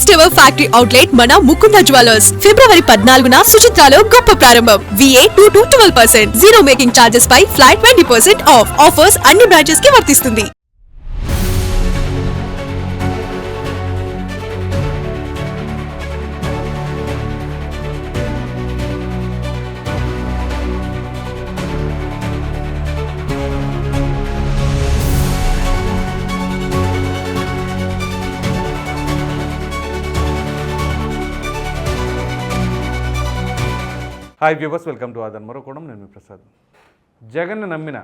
First ever factory outlet మన Mukunda jewellers ఫిబ్రవరి 14న సుచిత్రాలో గొప్ప ప్రారంభం. VA 2 to 12%, zero making charges పై ఫ్లాట్ 20% ఆఫ్. ఆఫర్స్ అన్ని బ్రాంచెస్ కి వర్తిస్తుంది. హాయ్ వ్యూవర్స్, వెల్కమ్ టు ఆదన్ మరోకోణం. నేను మీ ప్రసాద్. జగన్ను నమ్మిన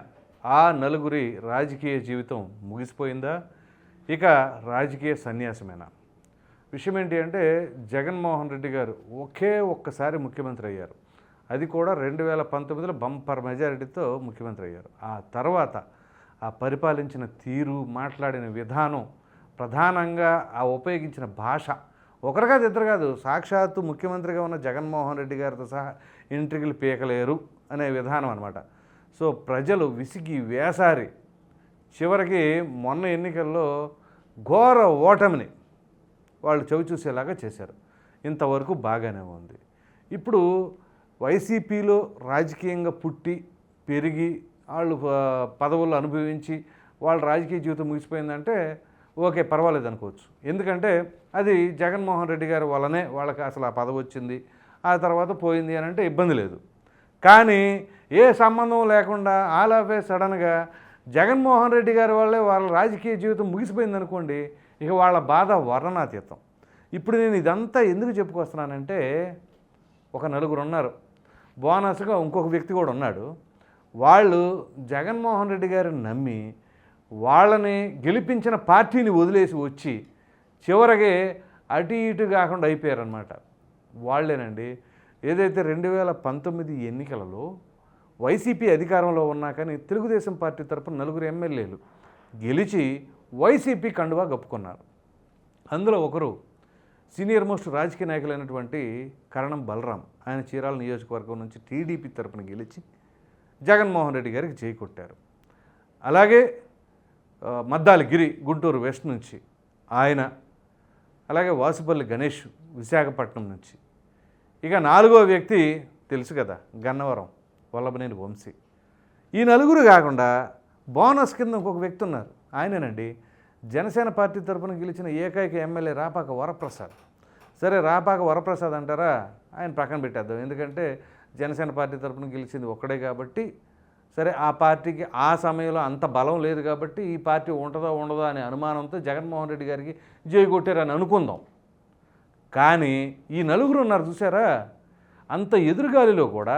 ఆ నలుగురి రాజకీయ జీవితం ముగిసిపోయిందా, ఇక రాజకీయ సన్యాసమేనా? విషయం ఏంటి అంటే, జగన్మోహన్ రెడ్డి గారు ఒక్కసారి ముఖ్యమంత్రి అయ్యారు. అది కూడా 2019లో బంపర్ మెజారిటీతో ముఖ్యమంత్రి అయ్యారు. ఆ తర్వాత ఆ పరిపాలించిన తీరు, మాట్లాడిన విధానం, ప్రధానంగా ఆ ఉపయోగించిన భాష, ఒకరు కాదు ఇద్దరు కాదు, సాక్షాత్తు ముఖ్యమంత్రిగా ఉన్న జగన్మోహన్ రెడ్డి గారితో సహా ఇంట్రికలు పీకలేరు అనే విధానం అనమాట. సో ప్రజలు విసిగి వేసారి చివరికి మొన్న ఎన్నికల్లో ఘోర ఓటమిని వాళ్ళు చవిచూసేలాగా చేశారు. ఇంతవరకు బాగానే ఉంది. ఇప్పుడు వైసీపీలో రాజకీయంగా పుట్టి పెరిగి వాళ్ళు పదవులు అనుభవించి వాళ్ళ రాజకీయ జీవితం ముగిసిపోయిందంటే ఓకే, పర్వాలేదు అనుకోవచ్చు. ఎందుకంటే అది జగన్మోహన్ రెడ్డి గారి వల్లనే వాళ్ళకి అసలు ఆ పదవి వచ్చింది, ఆ తర్వాత పోయింది అని అంటే ఇబ్బంది లేదు. కానీ ఏ సంబంధం లేకుండా ఆల్ ఆఫ్ ఏ సడన్గా జగన్మోహన్ రెడ్డి గారి వల్లే వాళ్ళ రాజకీయ జీవితం ముగిసిపోయింది అనుకోండి, ఇక వాళ్ళ బాధ వర్ణనాతీతం. ఇప్పుడు నేను ఇదంతా ఎందుకు చెప్పుకొస్తున్నానంటే, ఒక నలుగురు ఉన్నారు, బోనస్గా ఇంకొక వ్యక్తి కూడా ఉన్నాడు. వాళ్ళు జగన్మోహన్ రెడ్డి గారిని నమ్మి వాళ్ళని గెలిపించిన పార్టీని వదిలేసి వచ్చి చివరికి అటు ఇటు కాకుండా అయిపోయారనమాట. వాళ్ళేనండి ఏదైతే 2019 ఎన్నికలలో వైసీపీ అధికారంలో ఉన్నా కానీ తెలుగుదేశం పార్టీ తరపున నలుగురు ఎమ్మెల్యేలు గెలిచి వైసీపీ కండువా కప్పుకున్నారు. అందులో ఒకరు సీనియర్ మోస్ట్ రాజకీయ నాయకులైనటువంటి కరణం బలరాం. ఆయన చీరాల నియోజకవర్గం నుంచి టీడీపీ తరపున గెలిచి జగన్మోహన్ రెడ్డి గారికి జై కొట్టారు. అలాగే మద్దాలి గిరి గుంటూరు వెస్ట్ నుంచి ఆయన, అలాగే వాసుపల్లి గణేష్ విశాఖపట్నం నుంచి. ఇక నాలుగో వ్యక్తి తెలుసు కదా, గన్నవరం వల్లభనేని వంశీ. ఈ నలుగురు కాకుండా బోనస్ కింద ఇంకొక వ్యక్తి ఉన్నారు. ఆయనేనండి జనసేన పార్టీ తరఫున గెలిచిన ఏకైక ఎమ్మెల్యే రాపాక వరప్రసాద్. సరే, రాపాక వరప్రసాద్ అంటారా, ఆయన పక్కన పెట్టేద్దాం. ఎందుకంటే జనసేన పార్టీ తరఫున గెలిచింది ఒక్కడే కాబట్టి, సరే ఆ పార్టీకి ఆ సమయంలో అంత బలం లేదు కాబట్టి ఈ పార్టీ ఉంటుందో ఉండదో అనే అనుమానంతో జగన్మోహన్ రెడ్డి గారికి జై కొట్టారని అనుకుందాం. కానీ ఈ నలుగురు ఉన్నారు చూసారా, అంత ఎదురుగాలిలో కూడా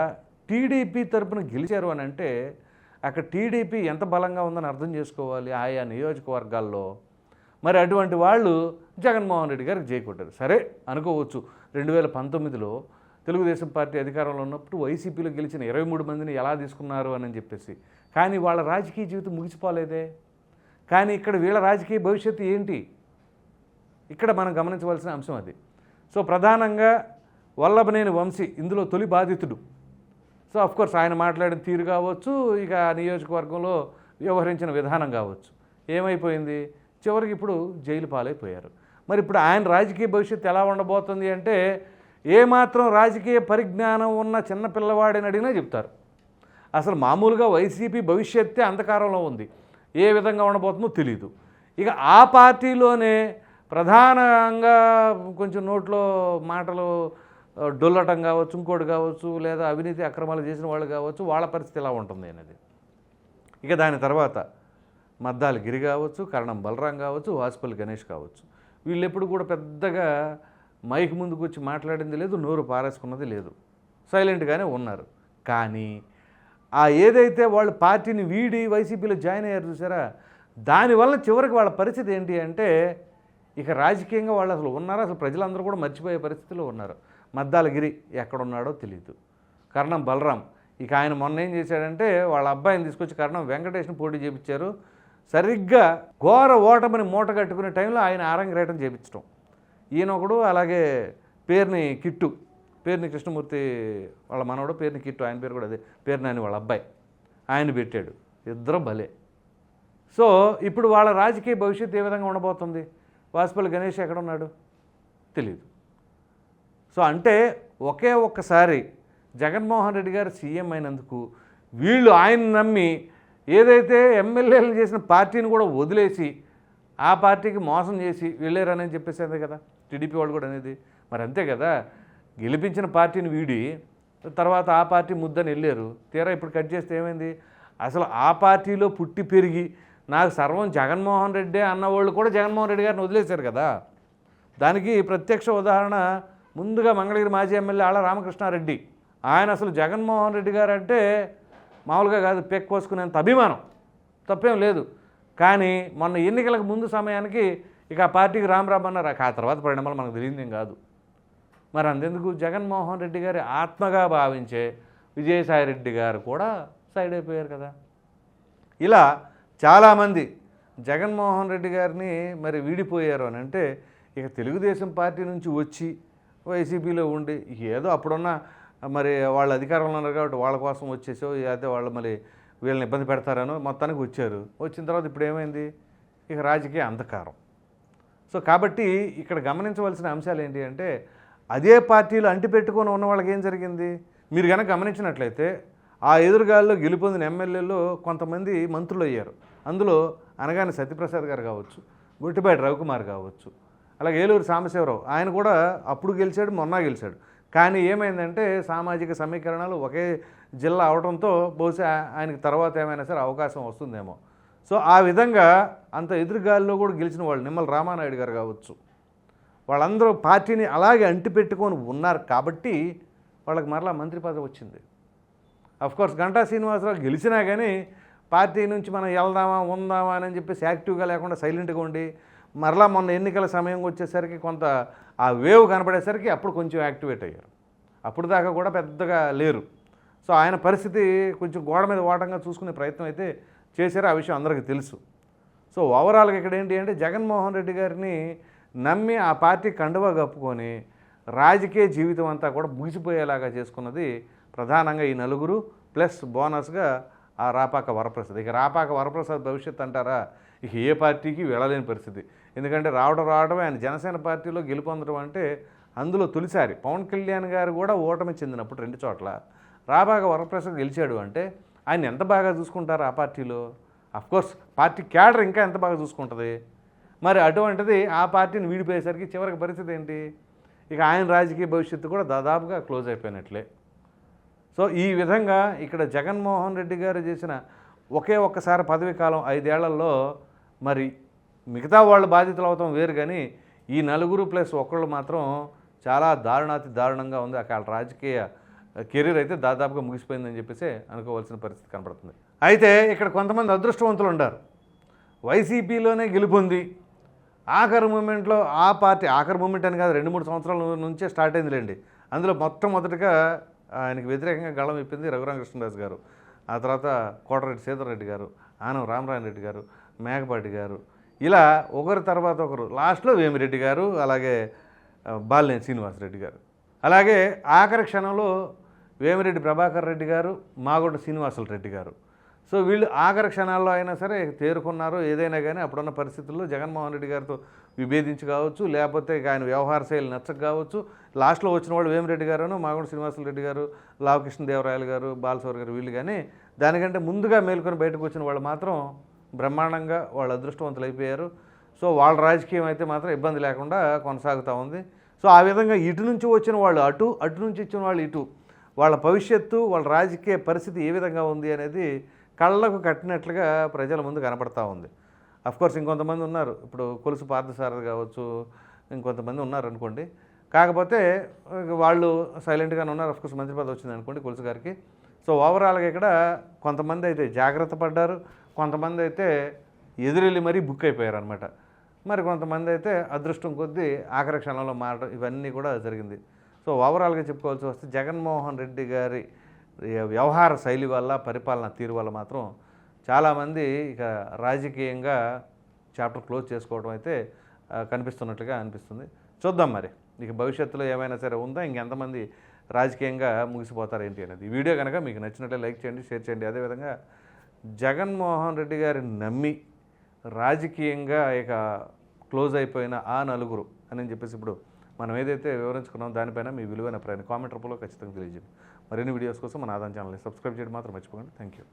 టీడీపీ తరపున గెలిచారు అని అంటే అక్కడ టీడీపీ ఎంత బలంగా ఉందని అర్థం చేసుకోవాలి ఆయా నియోజకవర్గాల్లో. మరి అటువంటి వాళ్ళు జగన్మోహన్ రెడ్డి గారికి జై కొట్టారు. సరే అనుకోవచ్చు, 2019లో తెలుగుదేశం పార్టీ అధికారంలో ఉన్నప్పుడు వైసీపీలో గెలిచిన 23 మందిని ఎలా తీసుకున్నారు అని చెప్పేసి. కానీ వాళ్ళ రాజకీయ జీవితం ముగిసిపోలేదే. కానీ ఇక్కడ వీళ్ళ రాజకీయ భవిష్యత్తు ఏంటి, ఇక్కడ మనం గమనించవలసిన అంశం అది. సో ప్రధానంగా వల్లభనేని వంశీ ఇందులో తొలి బాధితుడు. సో అఫ్కోర్స్ ఆయన మాట్లాడిన తీరు కావచ్చు, ఇక నియోజకవర్గంలో వ్యవహరించిన విధానం కావచ్చు, ఏమైపోయింది చివరికి ఇప్పుడు జైలు పాలైపోయారు. మరి ఇప్పుడు ఆయన రాజకీయ భవిష్యత్తు ఎలా ఉండబోతుంది అంటే, ఏమాత్రం రాజకీయ పరిజ్ఞానం ఉన్న చిన్నపిల్లవాడిని అడిగినా చెప్తారు. అసలు మామూలుగా వైసీపీ భవిష్యత్తే అంధకారంలో ఉంది, ఏ విధంగా ఉండబోతుందో తెలియదు. ఇక ఆ పార్టీలోనే ప్రధానంగా కొంచెం నోట్లో మాటలు డొల్లటం కావచ్చు, ఇంకోటి కావచ్చు, లేదా అవినీతి అక్రమాలు చేసిన వాళ్ళు కావచ్చు, వాళ్ళ పరిస్థితి ఎలా ఉంటుంది అనేది. ఇక దాని తర్వాత మద్దాలి గిరి కావచ్చు, కరణం బలరాం కావచ్చు, వాసుపల్లి గణేష్ కావచ్చు, వీళ్ళు ఎప్పుడు కూడా పెద్దగా మైక్ ముందుకు వచ్చి మాట్లాడింది లేదు, నోరు పారేసుకున్నది లేదు, సైలెంట్గానే ఉన్నారు. కానీ ఆ ఏదైతే వాళ్ళు పార్టీని వీడి వైసీపీలో జాయిన్ అయ్యారు చూసారా, దానివల్ల చివరికి వాళ్ళ పరిస్థితి ఏంటి అంటే, ఇక రాజకీయంగా వాళ్ళు అసలు ఉన్నారో అసలు ప్రజలందరూ కూడా మర్చిపోయే పరిస్థితిలో ఉన్నారు. మద్దాలగిరి ఎక్కడున్నాడో తెలియదు. కరణం బలరాం, ఇక ఆయన మొన్న ఏం చేశాడంటే వాళ్ళ అబ్బాయిని తీసుకొచ్చి కరణం వెంకటేష్ని పోటీ చేయించారు. సరిగ్గా ఘోర ఓటమిని మూట కట్టుకునే టైంలో ఆయన ఆరంగరేటం చేయించడం. ఈయన ఒకడు, అలాగే పేరుని కిట్టు, పేరుని కృష్ణమూర్తి వాళ్ళ మనవడు, పేరుని కిట్టు, ఆయన పేరు కూడా అదే, పేరు నాని వాళ్ళ అబ్బాయి, ఆయన పెట్టాడు. ఇద్దరు భలే. సో ఇప్పుడు వాళ్ళ రాజకీయ భవిష్యత్తు ఏ విధంగా ఉండబోతుంది? వాసుపల్లి గణేష్ ఎక్కడున్నాడు? తెలియదు. సో అంటే ఒక్కసారి జగన్మోహన్ రెడ్డి గారు సీఎం అయినందుకు వీళ్ళు ఆయన నమ్మి ఏదైతే ఎమ్మెల్యేలు చేసిన పార్టీని కూడా వదిలేసి ఆ పార్టీకి మోసం చేసి వెళ్ళారని చెప్పేసి అంతే కదా టీడీపీ వాళ్ళు కూడా అనేది. మరి అంతే కదా, గెలిపించిన పార్టీని వీడి తర్వాత ఆ పార్టీ ముద్దని వెళ్ళారు. తీరా ఇప్పుడు కట్ చేస్తే ఏమైంది? అసలు ఆ పార్టీలో పుట్టి పెరిగి నాకు సర్వం జగన్మోహన్ రెడ్డి అన్నవాళ్ళు కూడా జగన్మోహన్ రెడ్డి గారిని వదిలేశారు కదా. దానికి ప్రత్యక్ష ఉదాహరణ ముందుగా మంగళగిరి మాజీ ఎమ్మెల్యే ఆళ్ళ రామకృష్ణారెడ్డి. ఆయన అసలు జగన్మోహన్ రెడ్డి గారు అంటే మామూలుగా కాదు, పెక్ కోసుకునేంత అభిమానం, తప్పేం లేదు. కానీ మొన్న ఎన్నికలకు ముందు సమయానికి ఇక ఆ పార్టీకి రామ్ అన్నారు. ఆ తర్వాత పరిణామాలు మనకు తెలియదు ఏం కాదు. మరి అంతెందుకు జగన్మోహన్ రెడ్డి గారి ఆత్మగా భావించే విజయసాయిరెడ్డి గారు కూడా సైడ్ అయిపోయారు కదా. ఇలా చాలామంది జగన్మోహన్ రెడ్డి గారిని మరి వీడిపోయారు అని అంటే ఇక తెలుగుదేశం పార్టీ నుంచి వచ్చి వైసీపీలో ఉండి ఏదో అప్పుడున్న మరి వాళ్ళ అధికారంలో ఉన్నారు కాబట్టి వాళ్ళ కోసం వచ్చేసో అయితే వాళ్ళు మళ్ళీ వీళ్ళని ఇబ్బంది పెడతారనో మొత్తానికి వచ్చారు. వచ్చిన తర్వాత ఇప్పుడు ఏమైంది? ఇక రాజకీయ అంధకారం. సో కాబట్టి ఇక్కడ గమనించవలసిన అంశాలు ఏంటి అంటే అదే పార్టీలు అంటిపెట్టుకొని ఉన్న వాళ్ళకి ఏం జరిగింది? మీరు కనుక గమనించినట్లయితే ఆ ఎదురుగాల్లో గెలుపొందిన ఎమ్మెల్యేలో కొంతమంది మంత్రులు అయ్యారు. అందులో అనగానే సత్యప్రసాద్ గారు కావచ్చు, గుట్టిపాటి రవికుమార్ కావచ్చు, అలాగే ఏలూరు సాంబశివరావు, ఆయన కూడా అప్పుడు గెలిచాడు, మొన్న గెలిచాడు. కానీ ఏమైందంటే సామాజిక సమీకరణాలు ఒకే జిల్లా అవడంతో బహుశా ఆయనకి తర్వాత ఏమైనా సరే అవకాశం వస్తుందేమో. సో ఆ విధంగా అంత ఎదురుగాల్లో కూడా గెలిచిన వాళ్ళు నిమ్మల రామానాయుడు గారు కావచ్చు, వాళ్ళందరూ పార్టీని అలాగే అంటిపెట్టుకొని ఉన్నారు కాబట్టి వాళ్ళకి మరలా మంత్రి పదవి వచ్చింది. అఫ్కోర్స్ గంటా శ్రీనివాసరావు గెలిచినా కానీ పార్టీ నుంచి మనం వెళ్దామా ఉందామా అని చెప్పేసి యాక్టివ్గా లేకుండా సైలెంట్గా ఉండి మరలా మొన్న ఎన్నికల సమయం వచ్చేసరికి కొంత ఆ వేవ్ కనపడేసరికి అప్పుడు కొంచెం యాక్టివేట్ అయ్యారు. అప్పుడు దాకా కూడా పెద్దగా లేరు. సో ఆయన పరిస్థితి కొంచెం గోడ మీద ఓటంగా చూసుకునే ప్రయత్నం అయితే చేశారు. ఆ విషయం అందరికీ తెలుసు. సో ఓవరాల్గా ఇక్కడ ఏంటి అంటే జగన్మోహన్ రెడ్డి గారిని నమ్మి ఆ పార్టీ కండువా కప్పుకొని రాజకీయ జీవితం అంతా కూడా ముగిసిపోయేలాగా చేసుకున్నది ప్రధానంగా ఈ నలుగురు ప్లస్ బోనస్గా ఆ రాపాక వరప్రసాద్. ఇక రాపాక వరప్రసాద్ భవిష్యత్ అంటారా, ఇక ఏ పార్టీకి వెళ్ళలేని పరిస్థితి. ఎందుకంటే రావడమే ఆయన జనసేన పార్టీలో గెలుపొందడం అంటే అందులో తొలిసారి పవన్ కళ్యాణ్ గారు కూడా ఓటమి చెందినప్పుడు 2 చోట్ల రాపాక వరప్రసాద్ గెలిచాడు అంటే ఆయన ఎంత బాగా చూసుకుంటారు ఆ పార్టీలో. అఫ్కోర్స్ పార్టీ క్యాడర్ ఇంకా ఎంత బాగా చూసుకుంటుంది. మరి అటువంటిది ఆ పార్టీని వీడిపోయేసరికి చివరికి పరిస్థితి ఏంటి? ఇక ఆయన రాజకీయ భవిష్యత్తు కూడా దాదాపుగా క్లోజ్ అయిపోయినట్లే. సో ఈ విధంగా ఇక్కడ జగన్మోహన్ రెడ్డి గారు చేసిన ఒక్కసారి పదవీ కాలం 5 ఏళ్లలో మరి మిగతా వాళ్ళు బాధితులు అవటం వేరు, కానీ ఈ నలుగురు ప్లస్ ఒకళ్ళు మాత్రం చాలా దారుణాతి దారుణంగా ఉంది. అక్కడ రాజకీయ కెరీర్ అయితే దాదాపుగా ముగిసిపోయిందని చెప్పేసి అనుకోవాల్సిన పరిస్థితి కనపడుతుంది. అయితే ఇక్కడ కొంతమంది అదృష్టవంతులు ఉన్నారు. వైసీపీలోనే గెలుపొంది ఆఖరి మూమెంట్లో ఆ పార్టీ ఆఖరి మూమెంట్ అని కాదు 2-3 సంవత్సరాల నుంచే స్టార్ట్ అయిందిలేండి. అందులో మొట్టమొదటిగా ఆయనకు వ్యతిరేకంగా గళం ఇప్పింది రఘురామకృష్ణరాజు గారు, ఆ తర్వాత కోటరెడ్డి సీతారెడ్డి గారు, ఆనం రామరాయణ రెడ్డి గారు, మేకపాటి గారు, ఇలా ఒకరి తర్వాత ఒకరు, లాస్ట్లో వేమిరెడ్డి గారు, అలాగే బాలినేని శ్రీనివాసరెడ్డి గారు, అలాగే ఆఖరి క్షణంలో వేమిరెడ్డి ప్రభాకర్ రెడ్డి గారు, మాగొండ శ్రీనివాసులు రెడ్డి గారు. సో వీళ్ళు ఆఖరి క్షణాల్లో అయినా సరే తేరుకున్నారు. ఏదైనా కానీ అప్పుడున్న పరిస్థితుల్లో జగన్మోహన్ రెడ్డి గారితో విభేదించి కావచ్చు, లేకపోతే ఆయన వ్యవహార శైలి నచ్చక కావచ్చు, లాస్ట్లో వచ్చిన వాళ్ళు వేమిరెడ్డి గారును, మాగొండ శ్రీనివాసులు రెడ్డి గారు, లావకృష్ణదేవరాయలు గారు, బాలసౌర్ గారు, వీళ్ళు కానీ దానికంటే ముందుగా మేల్కొని బయటకు వచ్చిన వాళ్ళు మాత్రం బ్రహ్మాండంగా వాళ్ళు అదృష్టవంతులు అయిపోయారు. సో వాళ్ళ రాజకీయం అయితే మాత్రం ఇబ్బంది లేకుండా కొనసాగుతూ ఉంది. సో ఆ విధంగా ఇటు నుంచి వచ్చిన వాళ్ళు అటు, అటు నుంచి ఇచ్చిన వాళ్ళు ఇటు, వాళ్ళ భవిష్యత్తు, వాళ్ళ రాజకీయ పరిస్థితి ఏ విధంగా ఉంది అనేది కళ్ళకు కట్టినట్లుగా ప్రజల ముందు కనపడతా ఉంది. అఫ్కోర్స్ ఇంకొంతమంది ఉన్నారు, ఇప్పుడు కొలుసు పార్థసారథి కావచ్చు, ఇంకొంతమంది ఉన్నారు అనుకోండి. కాకపోతే వాళ్ళు సైలెంట్గానే ఉన్నారు. అఫ్కోర్స్ మంత్రి పదవి వచ్చింది అనుకోండి కొలుసు గారికి. సో ఓవరాల్గా ఇక్కడ కొంతమంది అయితే జాగ్రత్త పడ్డారు, కొంతమంది అయితే ఎదురెళ్ళి మరీ బుక్ అయిపోయారు అనమాట. మరి కొంతమంది అయితే అదృష్టం కొద్దీ ఆఖరి క్షణంలో మారడం, ఇవన్నీ కూడా జరిగింది. సో ఓవరాల్గా చెప్పుకోవాల్సి వస్తే జగన్మోహన్ రెడ్డి గారి వ్యవహార శైలి వల్ల, పరిపాలన తీరు వల్ల మాత్రం చాలామంది ఇక రాజకీయంగా చాప్టర్ క్లోజ్ చేసుకోవడం అయితే కనిపిస్తున్నట్లుగా అనిపిస్తుంది. చూద్దాం మరి ఇక భవిష్యత్తులో ఏమైనా సరే ఉందా, ఇంకెంతమంది రాజకీయంగా ముగిసిపోతారు ఏంటి అనేది. ఈ వీడియో కనుక మీకు నచ్చినట్లే లైక్ చేయండి, షేర్ చేయండి. అదేవిధంగా జగన్మోహన్ రెడ్డి గారిని నమ్మి రాజకీయంగా ఇక క్లోజ్ అయిపోయిన ఆ నలుగురు అని చెప్పేసి ఇప్పుడు మనం ఏదైతే వివరించుకున్నామో దానిపైన మీ విలువైన అభిప్రాయాన్ని కామెంట్ రూపంలో ఖచ్చితంగా తెలియజేయండి. మరిన్ని వీడియోస్ కోసం మన ఆదాన్ ఛానల్ని సబ్స్క్రైబ్ చేయడం మాత్రం మర్చిపోకండి. Thank you.